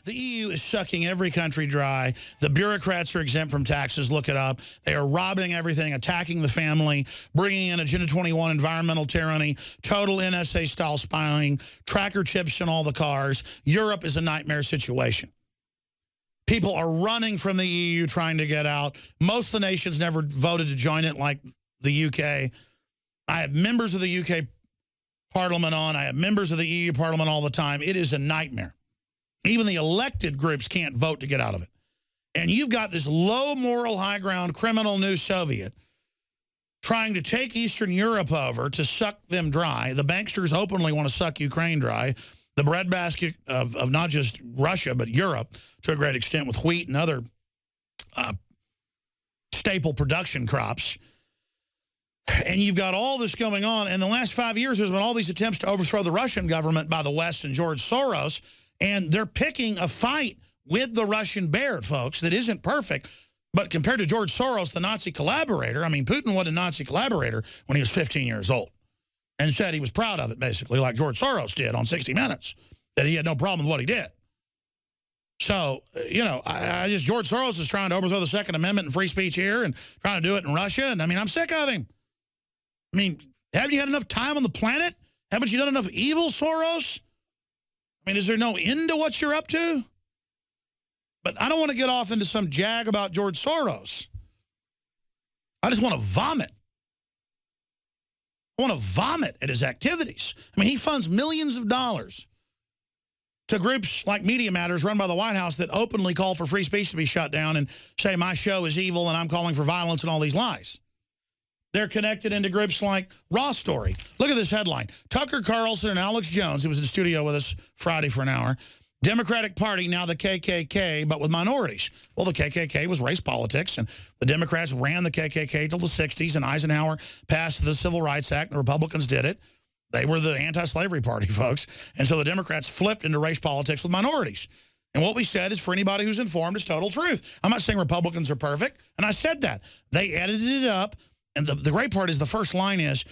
The EU is sucking every country dry. The bureaucrats are exempt from taxes. Look it up. They are robbing everything, attacking the family, bringing in Agenda 21 environmental tyranny, total NSA-style spying, tracker chips in all the cars. Europe is a nightmare situation. People are running from the EU trying to get out. Most of the nations never voted to join it, like the UK. I have members of the UK Parliament on. I have members of the EU Parliament all the time. It is a nightmare. Even the elected groups can't vote to get out of it. And you've got this low moral, high ground, criminal new Soviet trying to take Eastern Europe over to suck them dry. The banksters openly want to suck Ukraine dry. The breadbasket of not just Russia, but Europe, to a great extent, with wheat and other staple production crops. And you've got all this going on. And the last 5 years, there's been all these attempts to overthrow the Russian government by the West and George Soros. And they're picking a fight with the Russian bear, folks, that isn't perfect. But compared to George Soros, the Nazi collaborator, I mean, Putin was a Nazi collaborator when he was 15 years old. And said he was proud of it, basically, like George Soros did on 60 Minutes, that he had no problem with what he did. So, you know, George Soros is trying to overthrow the Second Amendment and free speech here and trying to do it in Russia. And, I mean, I'm sick of him. I mean, haven't you had enough time on the planet? Haven't you done enough evil, Soros? I mean, is there no end to what you're up to? But I don't want to get off into some jag about George Soros. I just want to vomit. I want to vomit at his activities. I mean, he funds millions of dollars to groups like Media Matters run by the White House that openly call for free speech to be shut down and say my show is evil and I'm calling for violence and all these lies. They're connected into groups like Raw Story. Look at this headline. Tucker Carlson and Alex Jones, who was in the studio with us Friday for an hour, Democratic Party, now the KKK, but with minorities. Well, the KKK was race politics, and the Democrats ran the KKK till the 60s, and Eisenhower passed the Civil Rights Act, and the Republicans did it. They were the anti-slavery party, folks. And so the Democrats flipped into race politics with minorities. And what we said is, for anybody who's informed, is total truth. I'm not saying Republicans are perfect, and I said that. They edited it up, and the great part is the first line is,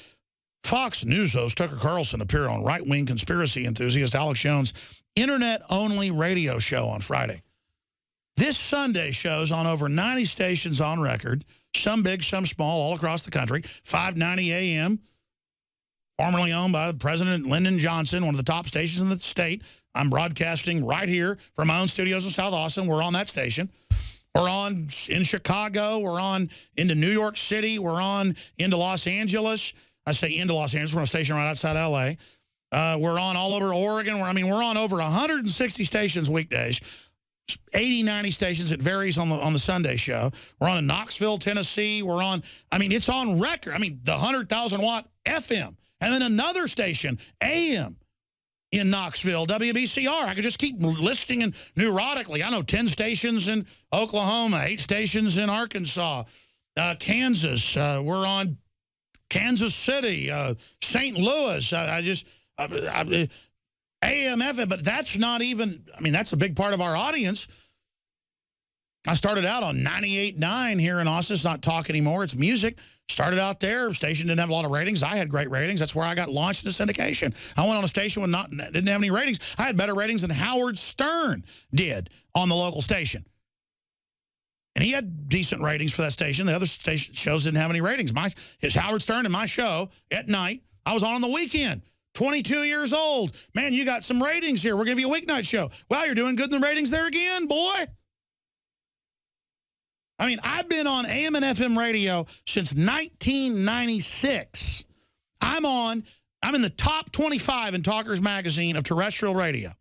Fox News host Tucker Carlson appeared on right-wing conspiracy enthusiast Alex Jones' internet-only radio show on Friday. This Sunday shows on over 90 stations on record, some big, some small, all across the country, 590 AM, formerly owned by President Lyndon Johnson, one of the top stations in the state. I'm broadcasting right here from my own studios in South Austin. We're on that station. We're on in Chicago. We're on into New York City. We're on into Los Angeles. I say into Los Angeles. We're on a station right outside L.A. We're on all over Oregon. We're on over 160 stations weekdays, 80, 90 stations. It varies on the Sunday show. We're on in Knoxville, Tennessee. We're on, it's on record. The 100,000-watt FM. And then another station, AM, in Knoxville, WBCR. I could just keep listing and neurotically. I know 10 stations in Oklahoma, 8 stations in Arkansas, Kansas. We're on Kansas City, St. Louis. AM, FM, but that's not even, that's a big part of our audience. I started out on 98.9 here in Austin. It's not talk anymore. It's music. Started out there. Station didn't have a lot of ratings. I had great ratings. That's where I got launched into syndication. I went on a station didn't have any ratings. I had better ratings than Howard Stern did on the local station. And he had decent ratings for that station. The other station shows didn't have any ratings. His Howard Stern and my show at night, I was on the weekend. 22 years old. Man, you got some ratings here. We're going to give you a weeknight show. Wow, you're doing good in the ratings there again, boy. I've been on AM and FM radio since 1996. I'm in the top 25 in Talkers Magazine of terrestrial radio.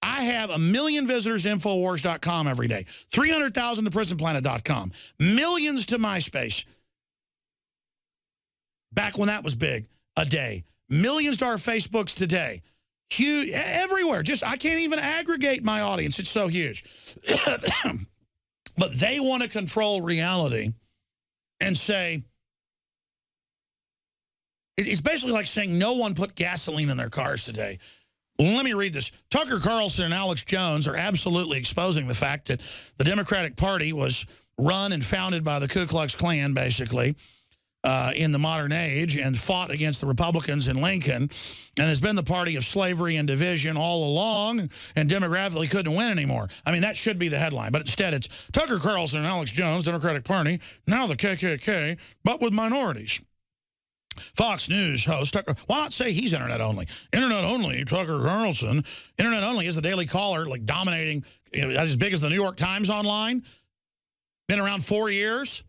I have 1 million visitors to Infowars.com every day, 300,000 to PrisonPlanet.com, millions to MySpace, back when that was big, a day, millions to our Facebooks today, huge, everywhere. I can't even aggregate my audience. It's so huge. But they want to control reality and say, it's basically like saying no one put gasoline in their cars today. Well, let me read this. Tucker Carlson and Alex Jones are absolutely exposing the fact that the Democratic Party was run and founded by the Ku Klux Klan, basically. in the modern age and fought against the Republicans in Lincoln and has been the party of slavery and division all along and demographically couldn't win anymore. I mean, that should be the headline. But instead, it's Tucker Carlson and Alex Jones, Democratic Party, now the KKK, but with minorities. Fox News host Tucker, why not say he's internet only? Internet only, Tucker Carlson. Internet only is the Daily Caller, like dominating, as big as the New York Times online. Been around 4 years.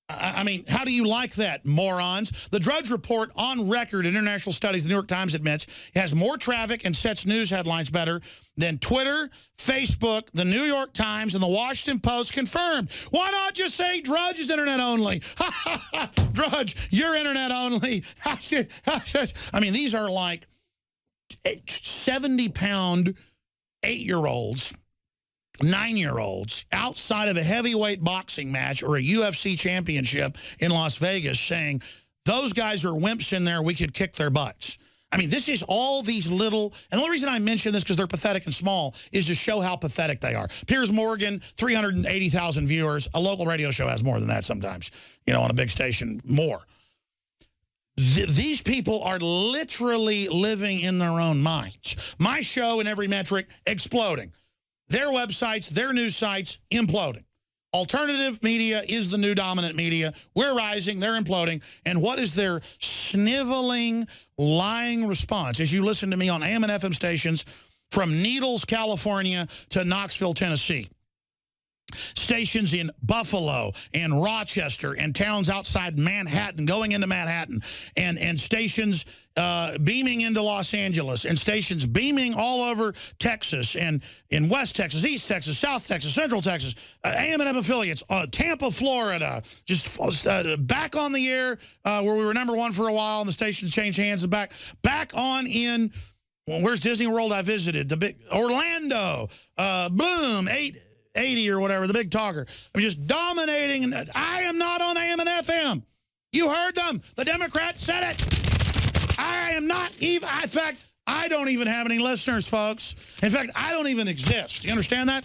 I mean, how do you like that, morons? The Drudge Report on record, international studies, the New York Times admits, has more traffic and sets news headlines better than Twitter, Facebook, the New York Times, and the Washington Post confirmed. Why not just say Drudge is internet only? Drudge, you're internet only. I mean, these are like 70-pound 8-year-olds. 9-year-olds outside of a heavyweight boxing match or a UFC championship in Las Vegas saying, those guys are wimps in there, we could kick their butts. I mean, this is all these little, and the only reason I mention this because they're pathetic and small is to show how pathetic they are. Piers Morgan, 380,000 viewers. A local radio show has more than that sometimes, you know, on a big station, more. These people are literally living in their own minds. My show in every metric, exploding. Their websites, their news sites, imploding. Alternative media is the new dominant media. We're rising, they're imploding. And what is their sniveling, lying response? As you listen to me on AM and FM stations from Needles, California to Knoxville, Tennessee. Stations in Buffalo and Rochester and towns outside Manhattan, going into Manhattan, and stations beaming into Los Angeles, and stations beaming all over Texas and in West Texas, East Texas, South Texas, Central Texas, AM and M affiliates, Tampa, Florida, just back on the air where we were #1 for a while and the stations changed hands and back on in, well, where's Disney World I visited? The big Orlando, boom, 880 or whatever, the big talker. I'm just dominating. And I am not on AM and FM. You heard them. The Democrats said it. I am not even, in fact, I don't even have any listeners, folks. In fact, I don't even exist. You understand that?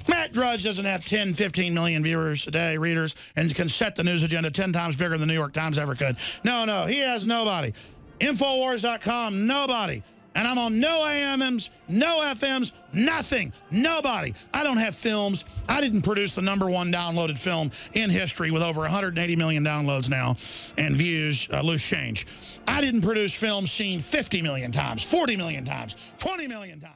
Matt Drudge doesn't have 10, 15 million viewers a day, readers, and can set the news agenda 10 times bigger than the New York Times ever could. No, he has nobody. Infowars.com, nobody. And I'm on no AMs, no FMs, nothing, nobody. I don't have films. I didn't produce the #1 downloaded film in history with over 180 million downloads now and views, loose change. I didn't produce films seen 50 million times, 40 million times, 20 million times.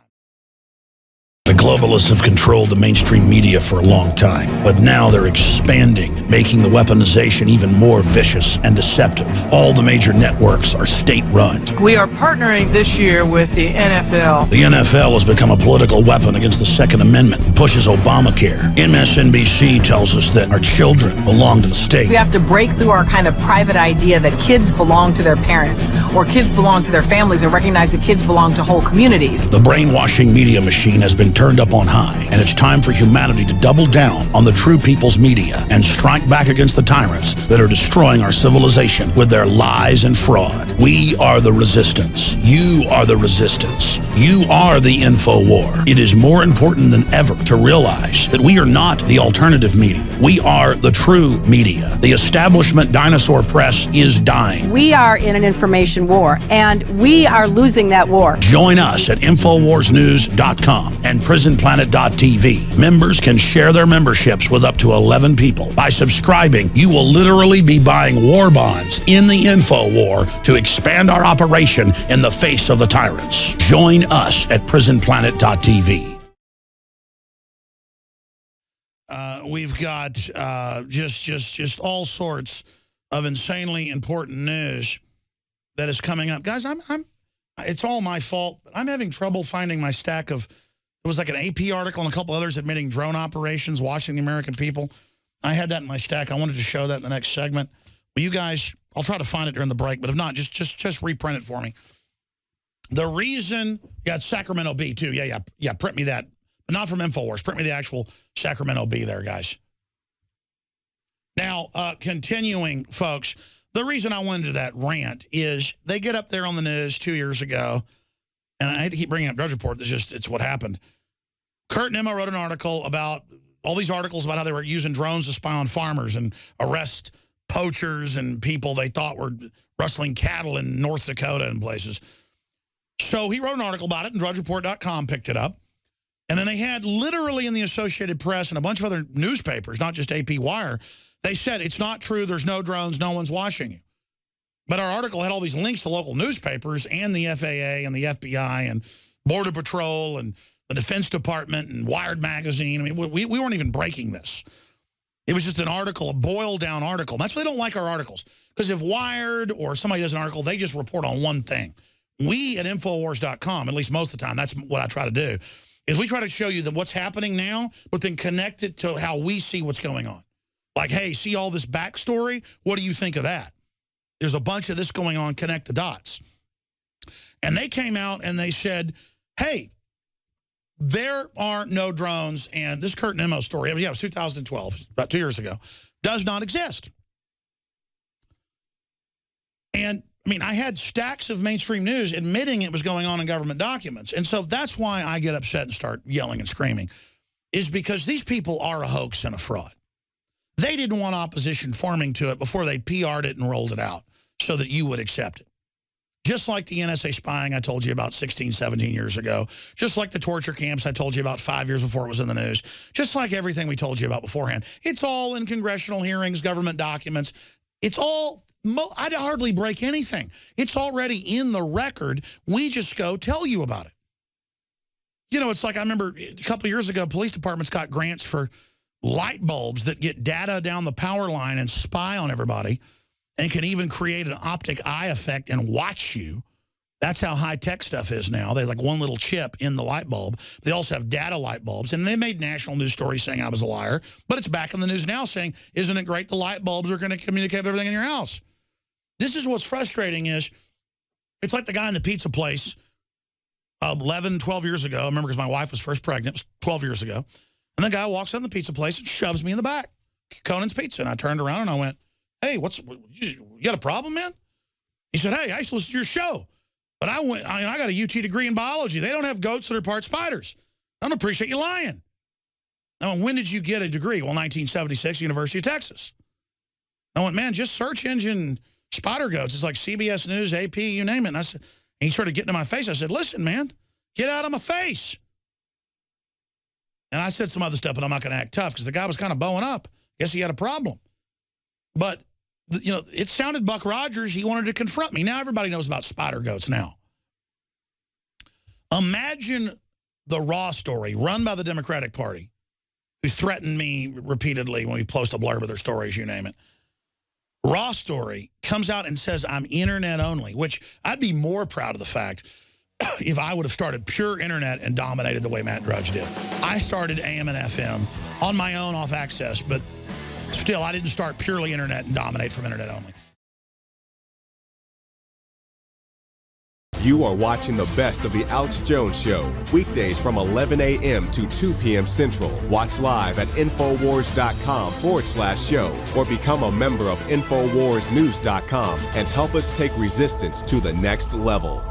The globalists have controlled the mainstream media for a long time, but now they're expanding, making the weaponization even more vicious and deceptive. All the major networks are state-run. We are partnering this year with the NFL. The NFL has become a political weapon against the Second Amendment and pushes Obamacare. MSNBC tells us that our children belong to the state. We have to break through our kind of private idea that kids belong to their parents or kids belong to their families and recognize that kids belong to whole communities. The brainwashing media machine has been turned up on high, and it's time for humanity to double down on the true people's media and strike back against the tyrants that are destroying our civilization with their lies and fraud. We are the resistance. You are the resistance. You are the info war. It is more important than ever to realize that we are not the alternative media. We are the true media. The establishment dinosaur press is dying. We are in an information war, and we are losing that war. Join us at InfoWarsNews.com and PrisonPlanet.tv. Members can share their memberships with up to 11 people. By subscribing, you will literally be buying war bonds in the info war to expand our operation in the face of the tyrants. Join us at PrisonPlanet.tv. We've got just all sorts of insanely important news that is coming up. Guys, it's all my fault. I'm having trouble finding my stack of, it was like an AP article and a couple others admitting drone operations, watching the American people. I had that in my stack. I wanted to show that in the next segment. Will you guys, I'll try to find it during the break, but if not, just reprint it for me. The reason, yeah, it's Sacramento Bee too. Yeah, print me that. But not from InfoWars. Print me the actual Sacramento Bee there, guys. Now, continuing, folks, the reason I went into that rant is they get up there on the news 2 years ago, and I hate to keep bringing up Drudge Report, it's what happened. Kurt and Emma wrote an article about, all these articles about how they were using drones to spy on farmers and arrest poachers and people they thought were rustling cattle in North Dakota and places. So he wrote an article about it, and DrudgeReport.com picked it up. And then they had literally in the Associated Press and a bunch of other newspapers, not just AP Wire, they said, it's not true, there's no drones, no one's watching you. But our article had all these links to local newspapers and the FAA and the FBI and Border Patrol and the Defense Department and Wired Magazine. I mean, we weren't even breaking this. It was just an article, a boiled-down article. And that's why they don't like our articles. Because if Wired or somebody does an article, they just report on one thing. We at Infowars.com, at least most of the time, that's what I try to do, is we try to show you that what's happening now, but then connect it to how we see what's going on. Like, hey, see all this backstory? What do you think of that? There's a bunch of this going on, connect the dots. And they came out and they said, hey, there are no drones, and this Kurt Nimmo story, it was 2012, about 2 years ago, does not exist. And, I mean, I had stacks of mainstream news admitting it was going on in government documents. And so that's why I get upset and start yelling and screaming, is because these people are a hoax and a fraud. They didn't want opposition farming to it before they PR'd it and rolled it out so that you would accept it. Just like the NSA spying I told you about 16, 17 years ago. Just like the torture camps I told you about 5 years before it was in the news. Just like everything we told you about beforehand. It's all in congressional hearings, government documents. It's all, I'd hardly break anything. It's already in the record. We just go tell you about it. You know, it's like I remember a couple of years ago, police departments got grants for light bulbs that get data down the power line and spy on everybody and can even create an optic eye effect and watch you. That's how high-tech stuff is now. They have like one little chip in the light bulb. They also have data light bulbs. And they made national news stories saying I was a liar. But it's back in the news now saying, isn't it great the light bulbs are going to communicate with everything in your house? This is what's frustrating is, it's like the guy in the pizza place 11, 12 years ago. I remember because my wife was first pregnant. It was 12 years ago. And the guy walks in the pizza place and shoves me in the back. Conan's Pizza. And I turned around and I went, hey, you got a problem, man? He said, hey, I used to listen to your show. But I got a UT degree in biology. They don't have goats that are part spiders. I don't appreciate you lying. I went, when did you get a degree? Well, 1976, University of Texas. I went, man, just search engine spider goats. It's like CBS News, AP, you name it. And he started getting in my face. I said, listen, man, get out of my face. And I said some other stuff, but I'm not going to act tough because the guy was kind of bowing up. Guess he had a problem. But, you know, it sounded Buck Rogers. He wanted to confront me. Now everybody knows about spider goats now. Imagine the Raw story run by the Democratic Party, who's threatened me repeatedly when we post a blurb of their stories, you name it. Raw story comes out and says I'm internet only, which I'd be more proud of the fact if I would have started pure internet and dominated the way Matt Drudge did. I started AM and FM on my own off access, but still, I didn't start purely internet and dominate from internet only. You are watching the best of the Alex Jones Show, weekdays from 11 a.m. to 2 p.m. Central. Watch live at Infowars.com/show or become a member of InfoWarsNews.com and help us take resistance to the next level.